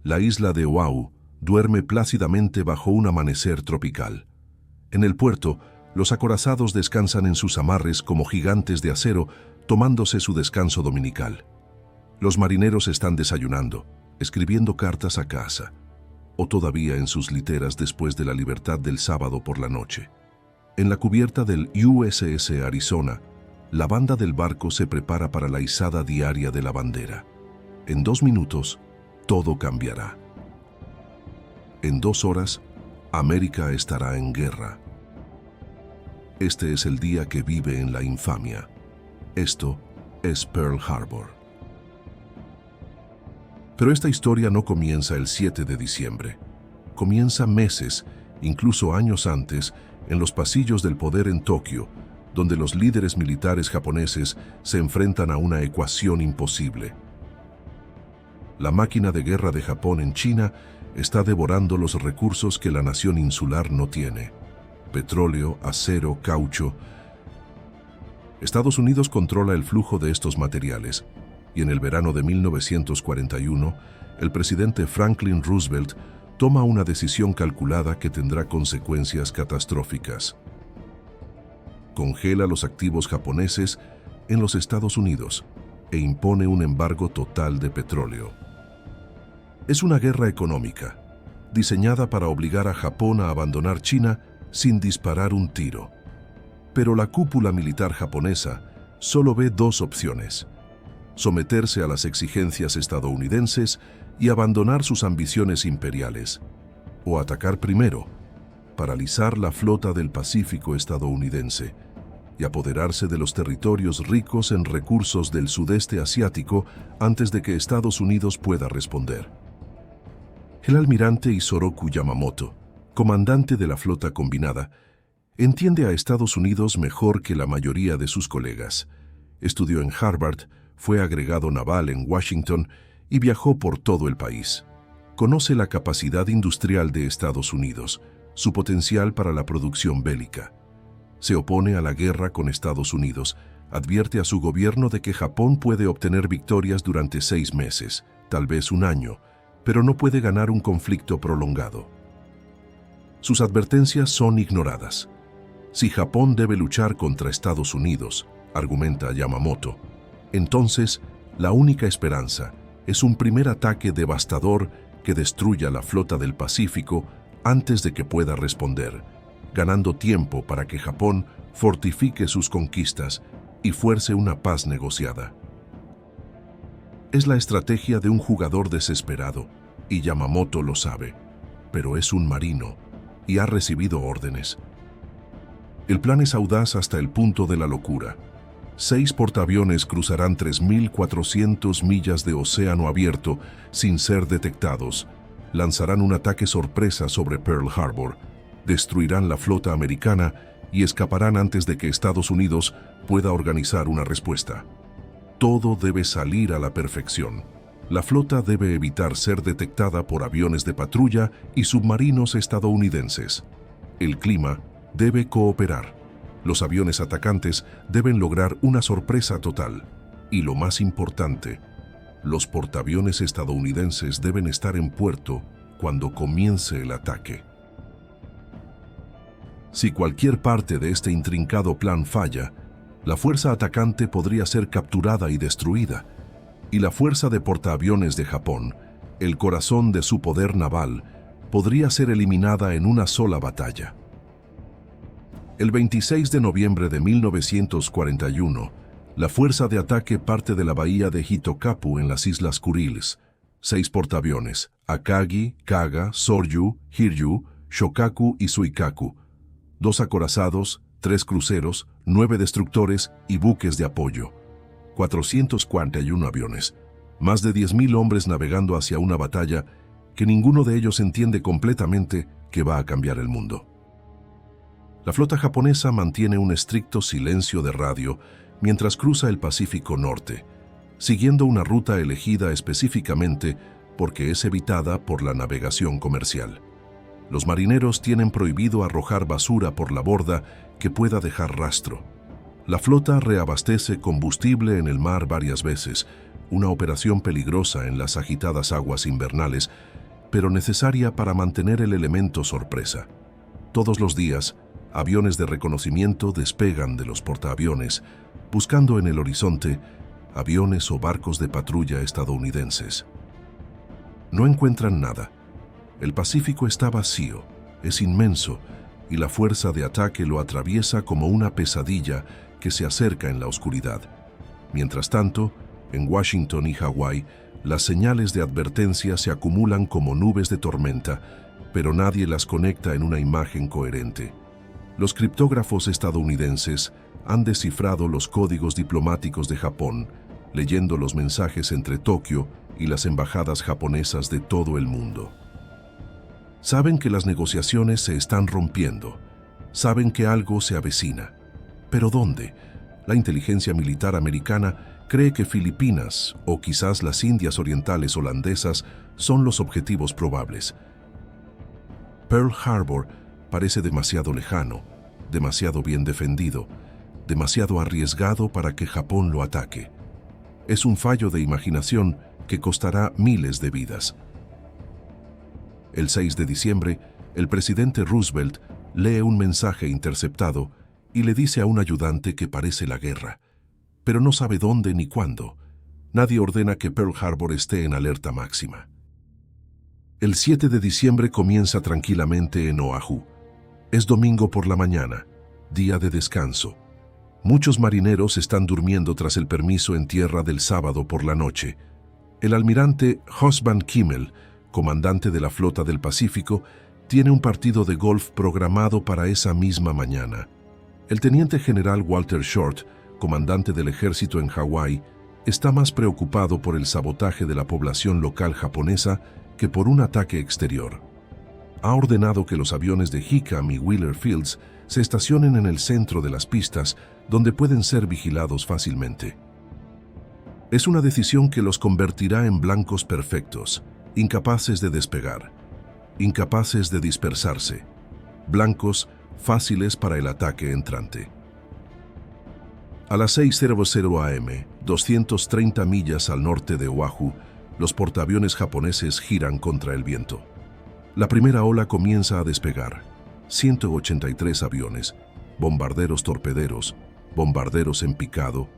La isla de Oahu duerme plácidamente bajo un amanecer tropical. En el puerto, los acorazados descansan en sus amarres como gigantes de acero, tomándose su descanso dominical. Los marineros están desayunando, escribiendo cartas a casa, o todavía en sus literas después de la libertad del sábado por la noche. En la cubierta del USS Arizona, la banda del barco se prepara para la izada diaria de la bandera. En 2 minutos, todo cambiará. En 2 horas, América estará en guerra. Este es el día que vive en la infamia. Esto es Pearl Harbor. Pero esta historia no comienza el 7 de diciembre. Comienza meses, incluso años antes, en los pasillos del poder en Tokio, donde los líderes militares japoneses se enfrentan a una ecuación imposible. La máquina de guerra de Japón en China está devorando los recursos que la nación insular no tiene: petróleo, acero, caucho. Estados Unidos controla el flujo de estos materiales, y en el verano de 1941, el presidente Franklin Roosevelt toma una decisión calculada que tendrá consecuencias catastróficas. Congela los activos japoneses en los Estados Unidos e impone un embargo total de petróleo. Es una guerra económica, diseñada para obligar a Japón a abandonar China sin disparar un tiro. Pero la cúpula militar japonesa solo ve 2 opciones: someterse a las exigencias estadounidenses y abandonar sus ambiciones imperiales, o atacar primero, paralizar la flota del Pacífico estadounidense y apoderarse de los territorios ricos en recursos del sudeste asiático antes de que Estados Unidos pueda responder. El almirante Isoroku Yamamoto, comandante de la flota combinada, entiende a Estados Unidos mejor que la mayoría de sus colegas. Estudió en Harvard, fue agregado naval en Washington y viajó por todo el país. Conoce la capacidad industrial de Estados Unidos, su potencial para la producción bélica. Se opone a la guerra con Estados Unidos, advierte a su gobierno de que Japón puede obtener victorias durante 6 meses, tal vez 1 año, pero no puede ganar un conflicto prolongado. Sus advertencias son ignoradas. Si Japón debe luchar contra Estados Unidos, argumenta Yamamoto, entonces la única esperanza es un primer ataque devastador que destruya la flota del Pacífico antes de que pueda responder, ganando tiempo para que Japón fortifique sus conquistas y fuerce una paz negociada. Es la estrategia de un jugador desesperado, y Yamamoto lo sabe, pero es un marino y ha recibido órdenes. El plan es audaz hasta el punto de la locura. 6 portaaviones cruzarán 3.400 millas de océano abierto sin ser detectados, lanzarán un ataque sorpresa sobre Pearl Harbor, destruirán la flota americana y escaparán antes de que Estados Unidos pueda organizar una respuesta. Todo debe salir a la perfección. La flota debe evitar ser detectada por aviones de patrulla y submarinos estadounidenses. El clima debe cooperar. Los aviones atacantes deben lograr una sorpresa total. Y lo más importante, los portaaviones estadounidenses deben estar en puerto cuando comience el ataque. Si cualquier parte de este intrincado plan falla, la fuerza atacante podría ser capturada y destruida, y la fuerza de portaaviones de Japón, el corazón de su poder naval, podría ser eliminada en una sola batalla. El 26 de noviembre de 1941, la fuerza de ataque parte de la bahía de Hitokapu en las Islas Kuriles. 6 portaaviones, Akagi, Kaga, Soryu, Hiryu, Shokaku y Suikaku, 2 acorazados, 3 cruceros, 9 destructores y buques de apoyo. 441 aviones, más de 10.000 hombres navegando hacia una batalla que ninguno de ellos entiende completamente que va a cambiar el mundo. La flota japonesa mantiene un estricto silencio de radio mientras cruza el Pacífico Norte, siguiendo una ruta elegida específicamente porque es evitada por la navegación comercial. Los marineros tienen prohibido arrojar basura por la borda que pueda dejar rastro. La flota reabastece combustible en el mar varias veces, una operación peligrosa en las agitadas aguas invernales, pero necesaria para mantener el elemento sorpresa. Todos los días, aviones de reconocimiento despegan de los portaaviones, buscando en el horizonte aviones o barcos de patrulla estadounidenses. No encuentran nada. El Pacífico está vacío, es inmenso, y la fuerza de ataque lo atraviesa como una pesadilla que se acerca en la oscuridad. Mientras tanto, en Washington y Hawái, las señales de advertencia se acumulan como nubes de tormenta, pero nadie las conecta en una imagen coherente. Los criptógrafos estadounidenses han descifrado los códigos diplomáticos de Japón, leyendo los mensajes entre Tokio y las embajadas japonesas de todo el mundo. Saben que las negociaciones se están rompiendo, saben que algo se avecina. ¿Pero dónde? La inteligencia militar americana cree que Filipinas o quizás las Indias Orientales holandesas son los objetivos probables. Pearl Harbor parece demasiado lejano, demasiado bien defendido, demasiado arriesgado para que Japón lo ataque. Es un fallo de imaginación que costará miles de vidas. El 6 de diciembre, el presidente Roosevelt lee un mensaje interceptado y le dice a un ayudante que parece la guerra, pero no sabe dónde ni cuándo. Nadie ordena que Pearl Harbor esté en alerta máxima. El 7 de diciembre comienza tranquilamente en Oahu. Es domingo por la mañana, día de descanso. Muchos marineros están durmiendo tras el permiso en tierra del sábado por la noche. El almirante Husband Kimmel, comandante de la Flota del Pacífico, tiene un partido de golf programado para esa misma mañana. El teniente general Walter Short, comandante del ejército en Hawái, está más preocupado por el sabotaje de la población local japonesa que por un ataque exterior. Ha ordenado que los aviones de Hickam y Wheeler Fields se estacionen en el centro de las pistas, donde pueden ser vigilados fácilmente. Es una decisión que los convertirá en blancos perfectos, incapaces de despegar, incapaces de dispersarse, blancos fáciles para el ataque entrante. A las 6:00 am, 230 millas al norte de Oahu, los portaaviones japoneses giran contra el viento. La primera ola comienza a despegar. 183 aviones, bombarderos torpederos, bombarderos en picado,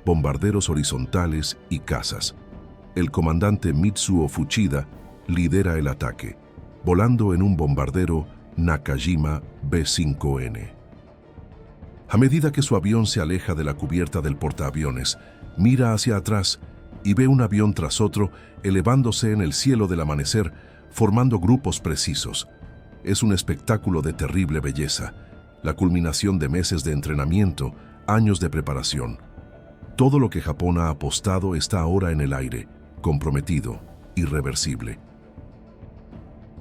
bombarderos horizontales y cazas. El comandante Mitsuo Fuchida lidera el ataque, volando en un bombardero Nakajima B-5N. A medida que su avión se aleja de la cubierta del portaaviones, mira hacia atrás y ve un avión tras otro elevándose en el cielo del amanecer, formando grupos precisos. Es un espectáculo de terrible belleza, la culminación de meses de entrenamiento, años de preparación. Todo lo que Japón ha apostado está ahora en el aire, comprometido, irreversible.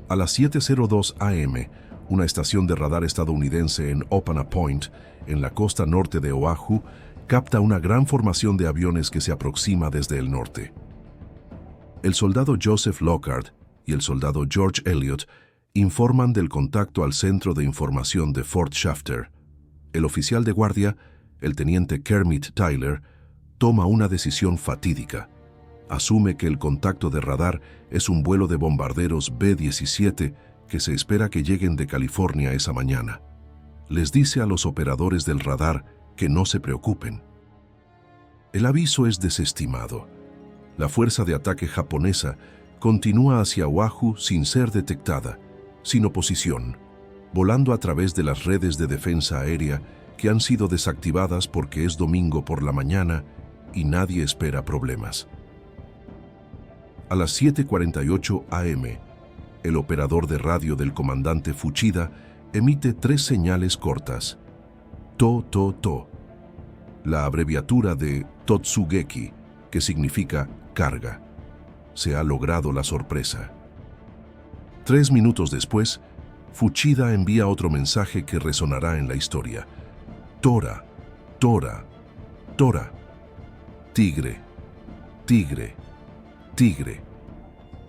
A las 7:02 am, una estación de radar estadounidense en Opana Point, en la costa norte de Oahu, capta una gran formación de aviones que se aproxima desde el norte. El soldado Joseph Lockhart y el soldado George Elliott informan del contacto al centro de información de Fort Shafter. El oficial de guardia, el teniente Kermit Tyler, toma una decisión fatídica. Asume que el contacto de radar es un vuelo de bombarderos B-17 que se espera que lleguen de California esa mañana. Les dice a los operadores del radar que no se preocupen. El aviso es desestimado. La fuerza de ataque japonesa continúa hacia Oahu sin ser detectada, sin oposición, volando a través de las redes de defensa aérea que han sido desactivadas porque es domingo por la mañana y nadie espera problemas. A las 7:48 am, el operador de radio del comandante Fuchida emite 3 señales cortas. To, la abreviatura de Totsugeki, que significa carga. Se ha logrado la sorpresa. 3 minutos después, Fuchida envía otro mensaje que resonará en la historia. Tora, Tora, Tora. Tigre, tigre, tigre.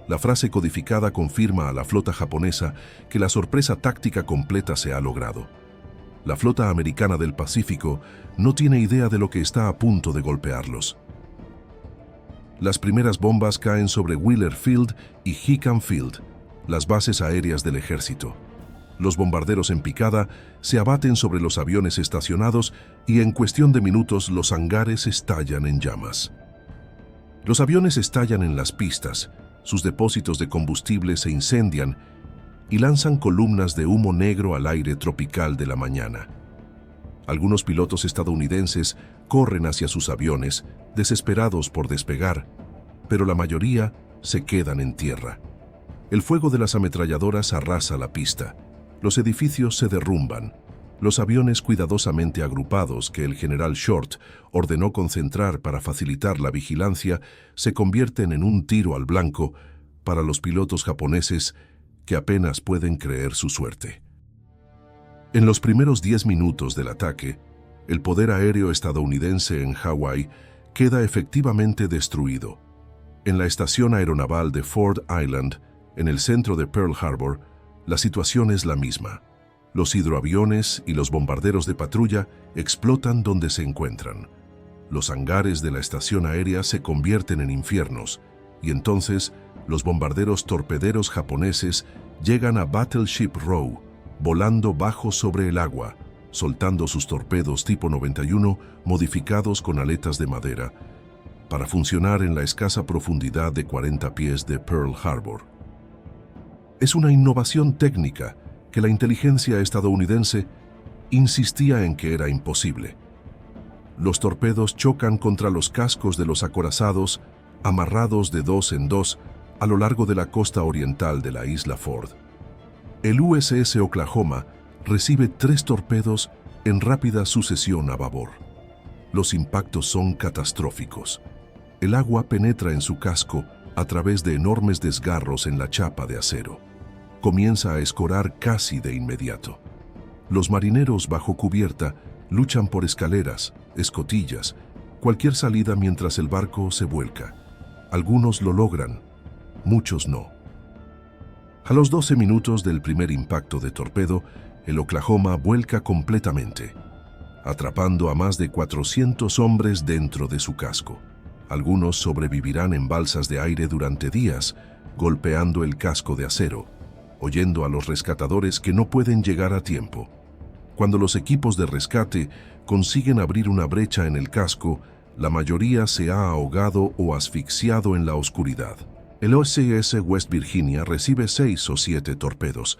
La frase codificada confirma a la flota japonesa que la sorpresa táctica completa se ha logrado. La flota americana del Pacífico no tiene idea de lo que está a punto de golpearlos. Las primeras bombas caen sobre Wheeler Field y Hickam Field, las bases aéreas del ejército. Los bombarderos en picada se abaten sobre los aviones estacionados y en cuestión de minutos los hangares estallan en llamas. Los aviones estallan en las pistas, sus depósitos de combustible se incendian y lanzan columnas de humo negro al aire tropical de la mañana. Algunos pilotos estadounidenses corren hacia sus aviones, desesperados por despegar, pero la mayoría se quedan en tierra. El fuego de las ametralladoras arrasa la pista. Los edificios se derrumban. Los aviones cuidadosamente agrupados que el general Short ordenó concentrar para facilitar la vigilancia se convierten en un tiro al blanco para los pilotos japoneses que apenas pueden creer su suerte. En los primeros 10 minutos del ataque, el poder aéreo estadounidense en Hawái queda efectivamente destruido. En la estación aeronaval de Ford Island, en el centro de Pearl Harbor, la situación es la misma. Los hidroaviones y los bombarderos de patrulla explotan donde se encuentran. Los hangares de la estación aérea se convierten en infiernos, y entonces los bombarderos torpederos japoneses llegan a Battleship Row, volando bajo sobre el agua, soltando sus torpedos tipo 91 modificados con aletas de madera, para funcionar en la escasa profundidad de 40 pies de Pearl Harbor. Es una innovación técnica que la inteligencia estadounidense insistía en que era imposible. Los torpedos chocan contra los cascos de los acorazados, amarrados de 2 en 2 a lo largo de la costa oriental de la isla Ford. El USS Oklahoma recibe 3 torpedos en rápida sucesión a babor. Los impactos son catastróficos. El agua penetra en su casco a través de enormes desgarros en la chapa de acero. Comienza a escorar casi de inmediato. Los marineros bajo cubierta luchan por escaleras, escotillas, cualquier salida mientras el barco se vuelca. Algunos lo logran, muchos no. A los 12 minutos del primer impacto de torpedo, el Oklahoma vuelca completamente, atrapando a más de 400 hombres dentro de su casco. Algunos sobrevivirán en balsas de aire durante días, golpeando el casco de acero, oyendo a los rescatadores que no pueden llegar a tiempo. Cuando los equipos de rescate consiguen abrir una brecha en el casco, la mayoría se ha ahogado o asfixiado en la oscuridad. El USS West Virginia recibe 6 o 7 torpedos.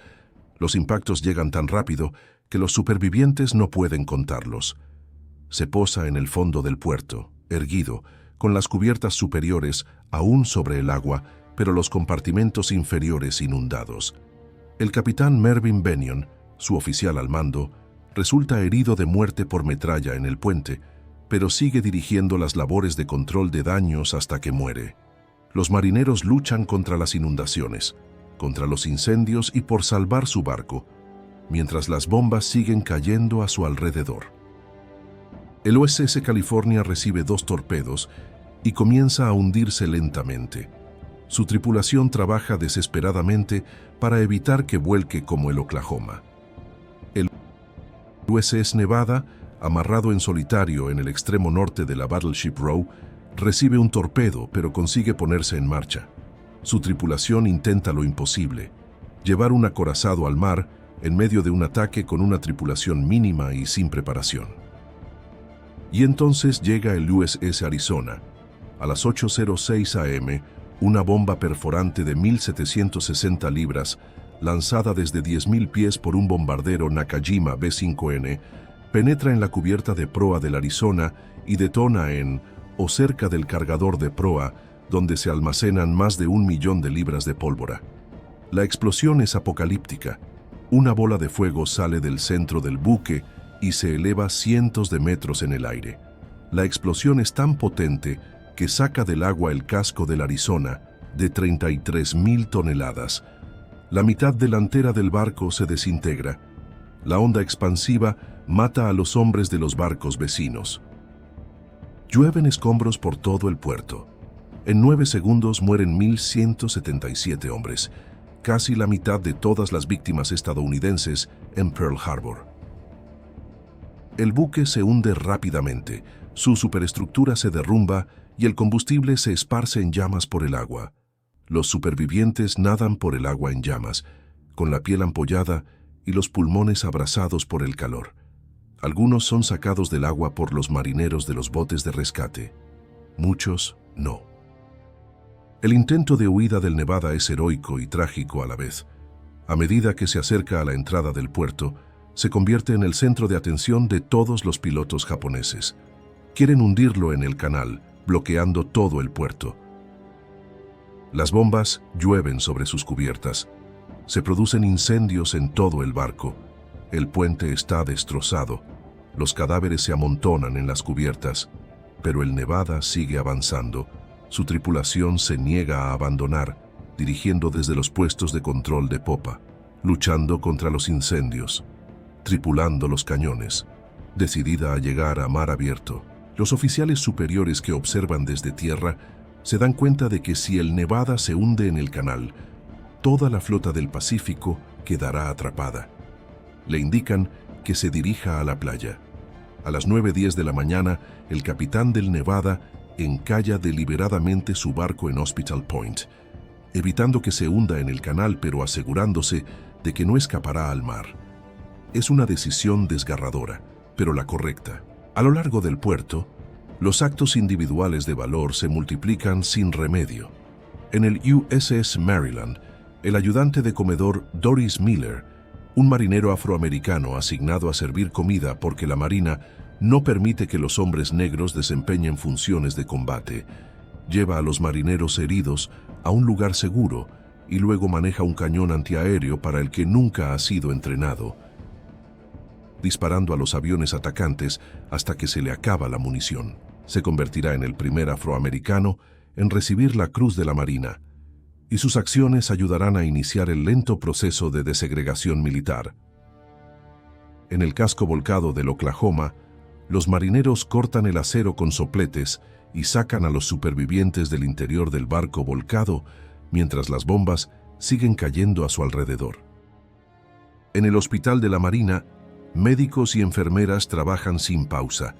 Los impactos llegan tan rápido que los supervivientes no pueden contarlos. Se posa en el fondo del puerto, erguido, con las cubiertas superiores aún sobre el agua, pero los compartimentos inferiores inundados. El capitán Mervyn Bennion, su oficial al mando, resulta herido de muerte por metralla en el puente, pero sigue dirigiendo las labores de control de daños hasta que muere. Los marineros luchan contra las inundaciones, contra los incendios y por salvar su barco, mientras las bombas siguen cayendo a su alrededor. El USS California recibe 2 torpedos y comienza a hundirse lentamente. Su tripulación trabaja desesperadamente para evitar que vuelque como el Oklahoma. El USS Nevada, amarrado en solitario en el extremo norte de la Battleship Row, recibe un torpedo pero consigue ponerse en marcha. Su tripulación intenta lo imposible, llevar un acorazado al mar en medio de un ataque con una tripulación mínima y sin preparación. Y entonces llega el USS Arizona. A las 8:06 am, una bomba perforante de 1.760 libras, lanzada desde 10.000 pies por un bombardero Nakajima B-5N, penetra en la cubierta de proa del Arizona y detona en o cerca del cargador de proa, donde se almacenan más de 1 millón de libras de pólvora. La explosión es apocalíptica. Una bola de fuego sale del centro del buque y se eleva cientos de metros en el aire. La explosión es tan potente que saca del agua el casco del Arizona, de 33.000 toneladas. La mitad delantera del barco se desintegra. La onda expansiva mata a los hombres de los barcos vecinos. Llueven escombros por todo el puerto. En 9 segundos mueren 1.177 hombres, casi la mitad de todas las víctimas estadounidenses en Pearl Harbor. El buque se hunde rápidamente, su superestructura se derrumba y el combustible se esparce en llamas por el agua. Los supervivientes nadan por el agua en llamas, con la piel ampollada y los pulmones abrasados por el calor. Algunos son sacados del agua por los marineros de los botes de rescate. Muchos no. El intento de huida del Nevada es heroico y trágico a la vez. A medida que se acerca a la entrada del puerto, se convierte en el centro de atención de todos los pilotos japoneses. Quieren hundirlo en el canal, bloqueando todo el puerto. Las bombas llueven sobre sus cubiertas. Se producen incendios en todo el barco. El puente está destrozado. Los cadáveres se amontonan en las cubiertas, pero el Nevada sigue avanzando. Su tripulación se niega a abandonar, dirigiendo desde los puestos de control de popa, luchando contra los incendios, tripulando los cañones, decidida a llegar a mar abierto. Los oficiales superiores que observan desde tierra se dan cuenta de que si el Nevada se hunde en el canal, toda la flota del Pacífico quedará atrapada. Le indican que se dirija a la playa. A las 9:10 de la mañana, el capitán del Nevada encalla deliberadamente su barco en Hospital Point, evitando que se hunda en el canal pero asegurándose de que no escapará al mar. Es una decisión desgarradora, pero la correcta. A lo largo del puerto, los actos individuales de valor se multiplican sin remedio. En el USS Maryland, el ayudante de comedor Doris Miller, un marinero afroamericano asignado a servir comida porque la Marina no permite que los hombres negros desempeñen funciones de combate, lleva a los marineros heridos a un lugar seguro y luego maneja un cañón antiaéreo para el que nunca ha sido entrenado, disparando a los aviones atacantes hasta que se le acaba la munición. Se convertirá en el primer afroamericano en recibir la Cruz de la Marina, y sus acciones ayudarán a iniciar el lento proceso de desegregación militar. En el casco volcado del Oklahoma, los marineros cortan el acero con sopletes y sacan a los supervivientes del interior del barco volcado mientras las bombas siguen cayendo a su alrededor. En el Hospital de la Marina, médicos y enfermeras trabajan sin pausa,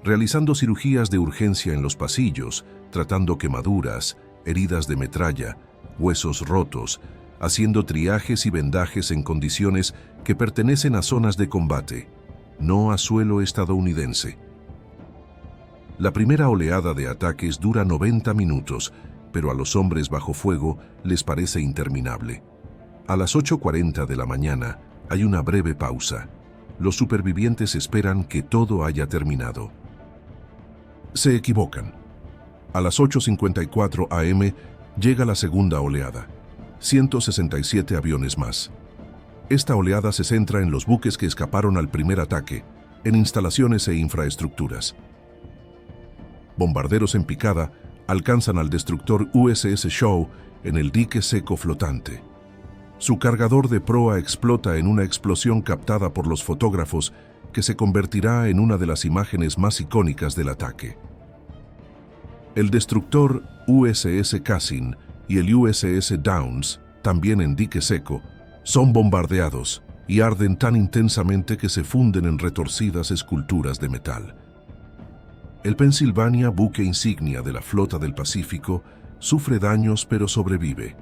realizando cirugías de urgencia en los pasillos, tratando quemaduras, heridas de metralla, huesos rotos, haciendo triajes y vendajes en condiciones que pertenecen a zonas de combate, no a suelo estadounidense. La primera oleada de ataques dura 90 minutos, pero a los hombres bajo fuego les parece interminable. A las 8:40 de la mañana hay una breve pausa. Los supervivientes esperan que todo haya terminado. Se equivocan. A las 8:54 am llega la segunda oleada. 167 aviones más. Esta oleada se centra en los buques que escaparon al primer ataque, en instalaciones e infraestructuras. Bombarderos en picada alcanzan al destructor USS Shaw en el dique seco flotante. Su cargador de proa explota en una explosión captada por los fotógrafos que se convertirá en una de las imágenes más icónicas del ataque. El destructor USS Cassin y el USS Downs, también en dique seco, son bombardeados y arden tan intensamente que se funden en retorcidas esculturas de metal. El Pennsylvania, buque insignia de la Flota del Pacífico, sufre daños pero sobrevive.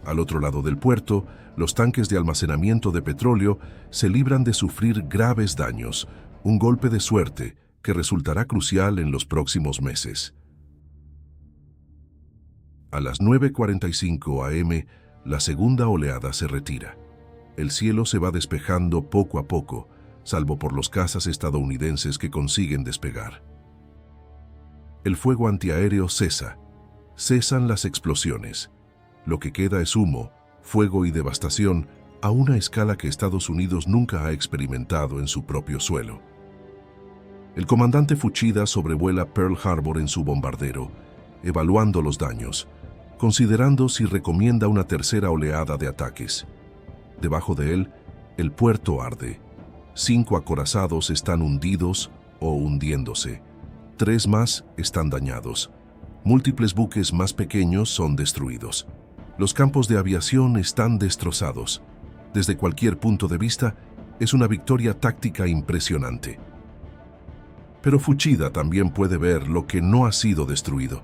Al otro lado del puerto, los tanques de almacenamiento de petróleo se libran de sufrir graves daños, un golpe de suerte que resultará crucial en los próximos meses. A las 9:45 am, la segunda oleada se retira. El cielo se va despejando poco a poco, salvo por los cazas estadounidenses que consiguen despegar. El fuego antiaéreo cesa. Cesan las explosiones. Lo que queda es humo, fuego y devastación a una escala que Estados Unidos nunca ha experimentado en su propio suelo. El comandante Fuchida sobrevuela Pearl Harbor en su bombardero, evaluando los daños, considerando si recomienda una tercera oleada de ataques. Debajo de él, el puerto arde. 5 acorazados están hundidos o hundiéndose. 3 más están dañados. Múltiples buques más pequeños son destruidos. Los campos de aviación están destrozados. Desde cualquier punto de vista, es una victoria táctica impresionante. Pero Fuchida también puede ver lo que no ha sido destruido.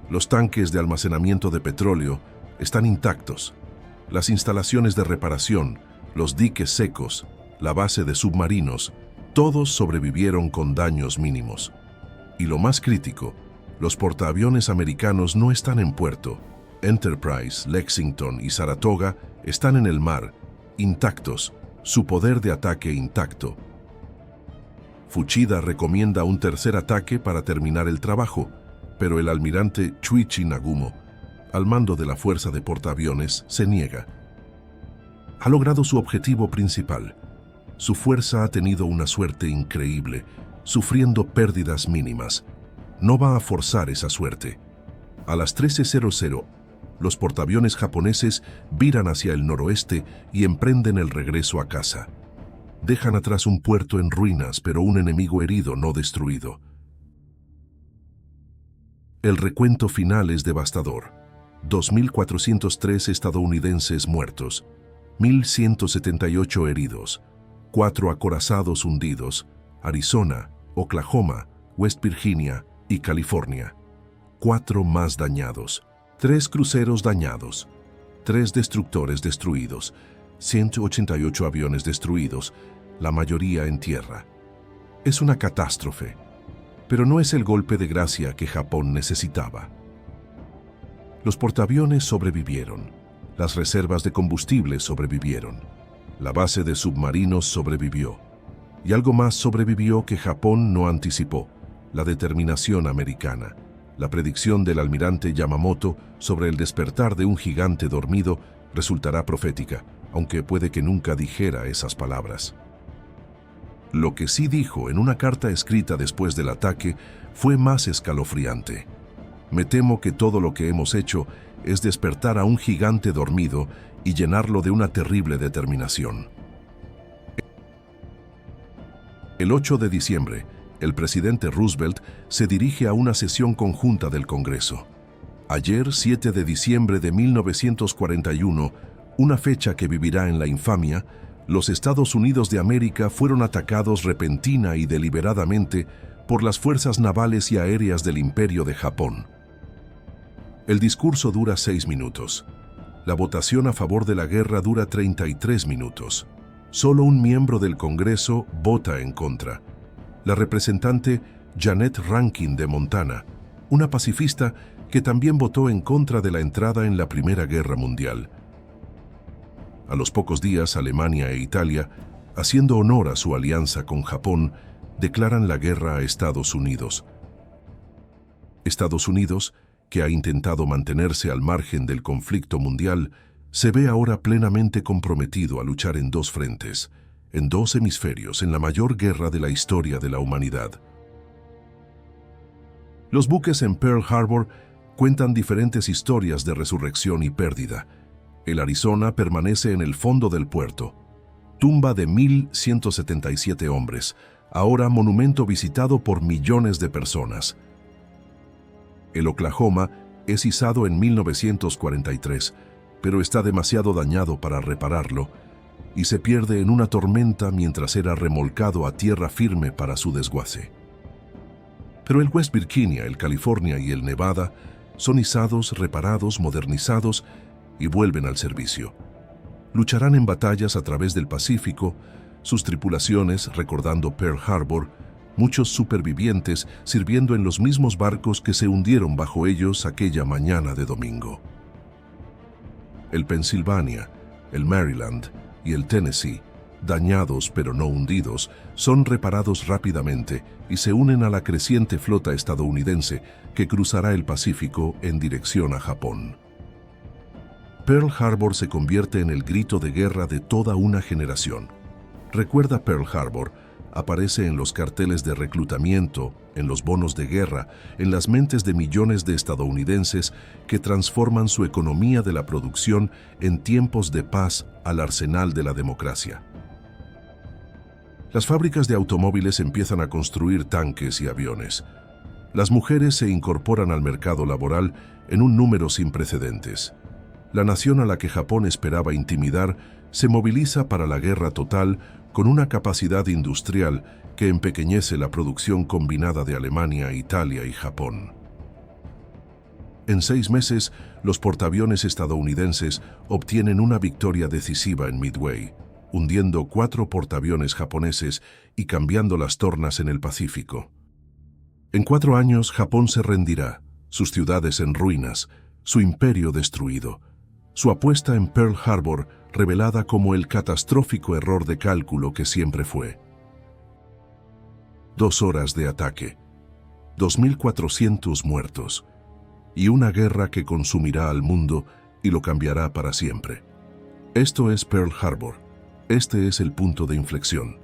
Los tanques de almacenamiento de petróleo están intactos. Las instalaciones de reparación, los diques secos, la base de submarinos, todos sobrevivieron con daños mínimos. Y lo más crítico, los portaaviones americanos no están en puerto. Enterprise, Lexington y Saratoga están en el mar, intactos, su poder de ataque intacto. Fuchida recomienda un tercer ataque para terminar el trabajo, pero el almirante Chuichi Nagumo, al mando de la fuerza de portaaviones, se niega. Ha logrado su objetivo principal. Su fuerza ha tenido una suerte increíble, sufriendo pérdidas mínimas. No va a forzar esa suerte. A las 13:00, los portaaviones japoneses viran hacia el noroeste y emprenden el regreso a casa. Dejan atrás un puerto en ruinas, pero un enemigo herido, no destruido. El recuento final es devastador. 2.403 estadounidenses muertos, 1.178 heridos, 4 acorazados hundidos, Arizona, Oklahoma, West Virginia y California. 4 más dañados, 3 cruceros dañados, 3 destructores destruidos, 188 aviones destruidos, la mayoría en tierra. Es una catástrofe, pero no es el golpe de gracia que Japón necesitaba. Los portaaviones sobrevivieron, las reservas de combustible sobrevivieron, la base de submarinos sobrevivió, y algo más sobrevivió que Japón no anticipó: la determinación americana. La predicción del almirante Yamamoto sobre el despertar de un gigante dormido resultará profética, aunque puede que nunca dijera esas palabras. Lo que sí dijo en una carta escrita después del ataque fue más escalofriante. Me temo que todo lo que hemos hecho es despertar a un gigante dormido y llenarlo de una terrible determinación. El 8 de diciembre, el presidente Roosevelt se dirige a una sesión conjunta del Congreso. Ayer, 7 de diciembre de 1941, una fecha que vivirá en la infamia, los Estados Unidos de América fueron atacados repentina y deliberadamente por las fuerzas navales y aéreas del Imperio de Japón. El discurso dura 6 minutos. La votación a favor de la guerra dura 33 minutos. Solo un miembro del Congreso vota en contra. La representante Janet Rankin de Montana, una pacifista que también votó en contra de la entrada en la Primera Guerra Mundial. A los pocos días, Alemania e Italia, haciendo honor a su alianza con Japón, declaran la guerra a Estados Unidos. Estados Unidos, que ha intentado mantenerse al margen del conflicto mundial, se ve ahora plenamente comprometido a luchar en 2 frentes, en 2 hemisferios, en la mayor guerra de la historia de la humanidad. Los buques en Pearl Harbor cuentan diferentes historias de resurrección y pérdida. El Arizona permanece en el fondo del puerto, tumba de 1.177 hombres, ahora monumento visitado por millones de personas. El Oklahoma es izado en 1943, pero está demasiado dañado para repararlo y se pierde en una tormenta mientras era remolcado a tierra firme para su desguace. Pero el West Virginia, el California y el Nevada son izados, reparados, modernizados y vuelven al servicio. Lucharán en batallas a través del Pacífico, sus tripulaciones recordando Pearl Harbor, muchos supervivientes sirviendo en los mismos barcos que se hundieron bajo ellos aquella mañana de domingo. El Pennsylvania, el Maryland y el Tennessee, dañados pero no hundidos, son reparados rápidamente y se unen a la creciente flota estadounidense que cruzará el Pacífico en dirección a Japón. Pearl Harbor se convierte en el grito de guerra de toda una generación. Recuerda Pearl Harbor aparece en los carteles de reclutamiento, en los bonos de guerra, en las mentes de millones de estadounidenses que transforman su economía de la producción en tiempos de paz al arsenal de la democracia. Las fábricas de automóviles empiezan a construir tanques y aviones. Las mujeres se incorporan al mercado laboral en un número sin precedentes. La nación a la que Japón esperaba intimidar se moviliza para la guerra total con una capacidad industrial que empequeñece la producción combinada de Alemania, Italia y Japón. En 6 meses, los portaaviones estadounidenses obtienen una victoria decisiva en Midway, hundiendo 4 portaaviones japoneses y cambiando las tornas en el Pacífico. En 4 años, Japón se rendirá, sus ciudades en ruinas, su imperio destruido, su apuesta en Pearl Harbor revelada como el catastrófico error de cálculo que siempre fue. 2 horas de ataque, 2.400 muertos, y una guerra que consumirá al mundo y lo cambiará para siempre. Esto es Pearl Harbor. Este es el punto de inflexión.